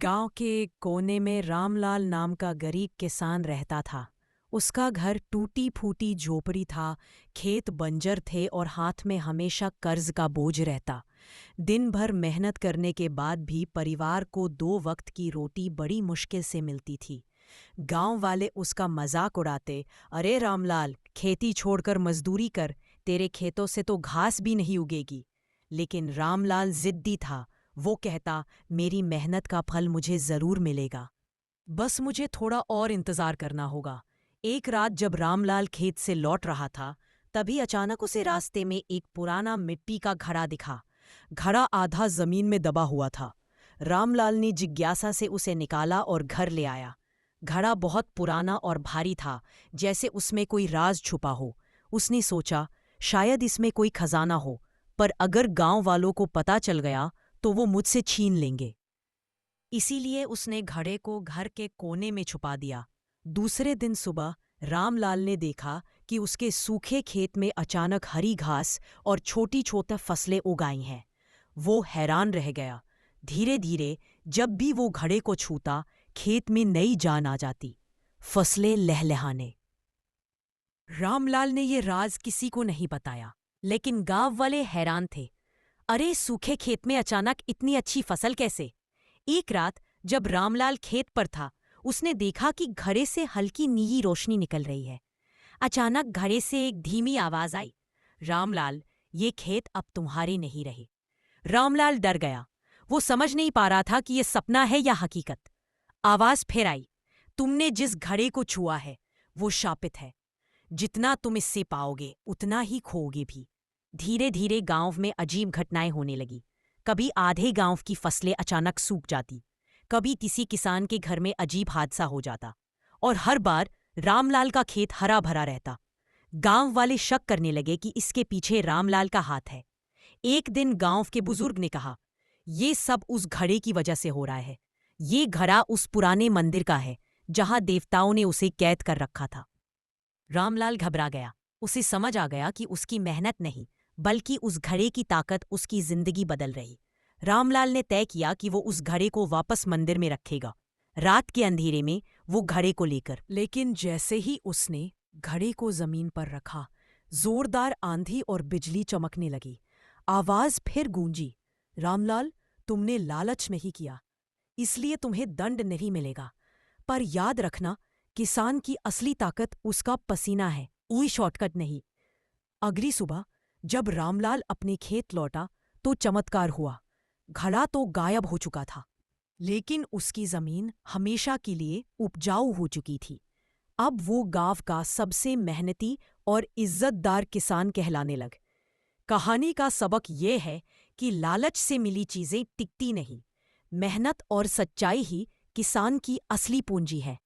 गांव के कोने में रामलाल नाम का गरीब किसान रहता था। उसका घर टूटी फूटी झोपड़ी था, खेत बंजर थे और हाथ में हमेशा कर्ज का बोझ रहता। दिन भर मेहनत करने के बाद भी परिवार को 2 वक्त की रोटी बड़ी मुश्किल से मिलती थी। गांव वाले उसका मजाक उड़ाते, अरे रामलाल, खेती छोड़कर मजदूरी कर, तेरे खेतों से तो घास भी नहीं उगेगी। लेकिन रामलाल जिद्दी था। वो कहता, मेरी मेहनत का फल मुझे जरूर मिलेगा, बस मुझे थोड़ा और इंतजार करना होगा। एक रात जब रामलाल खेत से लौट रहा था, तभी अचानक उसे रास्ते में एक पुराना मिट्टी का घड़ा दिखा। घड़ा आधा जमीन में दबा हुआ था। रामलाल ने जिज्ञासा से उसे निकाला और घर ले आया। घड़ा बहुत पुराना और भारी था, जैसे उसमें कोई राज छुपा हो। उसने सोचा, शायद इसमें कोई खजाना हो, पर अगर गांव वालों को पता चल गया तो वो मुझसे छीन लेंगे। इसीलिए उसने घड़े को घर के कोने में छुपा दिया। दूसरे दिन सुबह रामलाल ने देखा कि उसके सूखे खेत में अचानक हरी घास और छोटी छोटी फसलें उगाई हैं। वो हैरान रह गया। धीरे धीरे जब भी वो घड़े को छूता, खेत में नई जान आ जाती, फसलें लहलहाने। रामलाल ने ये राज किसी को नहीं बताया, लेकिन गांव वाले हैरान थे। अरे, सूखे खेत में अचानक इतनी अच्छी फसल कैसे? एक रात जब रामलाल खेत पर था, उसने देखा कि घड़े से हल्की नीली रोशनी निकल रही है। अचानक घड़े से एक धीमी आवाज आई, रामलाल, ये खेत अब तुम्हारे नहीं रहे। रामलाल डर गया। वो समझ नहीं पा रहा था कि ये सपना है या हकीकत। आवाज फिर आई, तुमने जिस घड़े को छुआ है वो शापित है। जितना तुम इससे पाओगे उतना ही खोओगे भी। धीरे धीरे गांव में अजीब घटनाएं होने लगी। कभी आधे गांव की फसलें अचानक सूख जाती, कभी किसी किसान के घर में अजीब हादसा हो जाता, और हर बार रामलाल का खेत हरा भरा रहता। गांव वाले शक करने लगे कि इसके पीछे रामलाल का हाथ है। एक दिन गांव के बुजुर्ग ने कहा, ये सब उस घड़े की वजह से हो रहा है। ये घड़ा उस पुराने मंदिर का है जहां देवताओं ने उसे कैद कर रखा था। रामलाल घबरा गया। उसे समझ आ गया कि उसकी मेहनत नहीं, बल्कि उस घड़े की ताकत उसकी जिंदगी बदल रही। रामलाल ने तय किया कि वो उस घड़े को वापस मंदिर में रखेगा, रात के अंधेरे में वो घड़े को लेकर। लेकिन जैसे ही उसने घड़े को जमीन पर रखा, जोरदार आंधी और बिजली चमकने लगी। आवाज फिर गूंजी, रामलाल, तुमने लालच नहीं किया, इसलिए तुम्हें दंड नहीं मिलेगा। पर याद रखना, किसान की असली ताकत उसका पसीना है, कोई शॉर्टकट नहीं। अगली सुबह जब रामलाल अपने खेत लौटा तो चमत्कार हुआ। घड़ा तो गायब हो चुका था, लेकिन उसकी जमीन हमेशा के लिए उपजाऊ हो चुकी थी। अब वो गांव का सबसे मेहनती और इज्जतदार किसान कहलाने लग। कहानी का सबक ये है कि लालच से मिली चीजें टिकती नहीं। मेहनत और सच्चाई ही किसान की असली पूंजी है।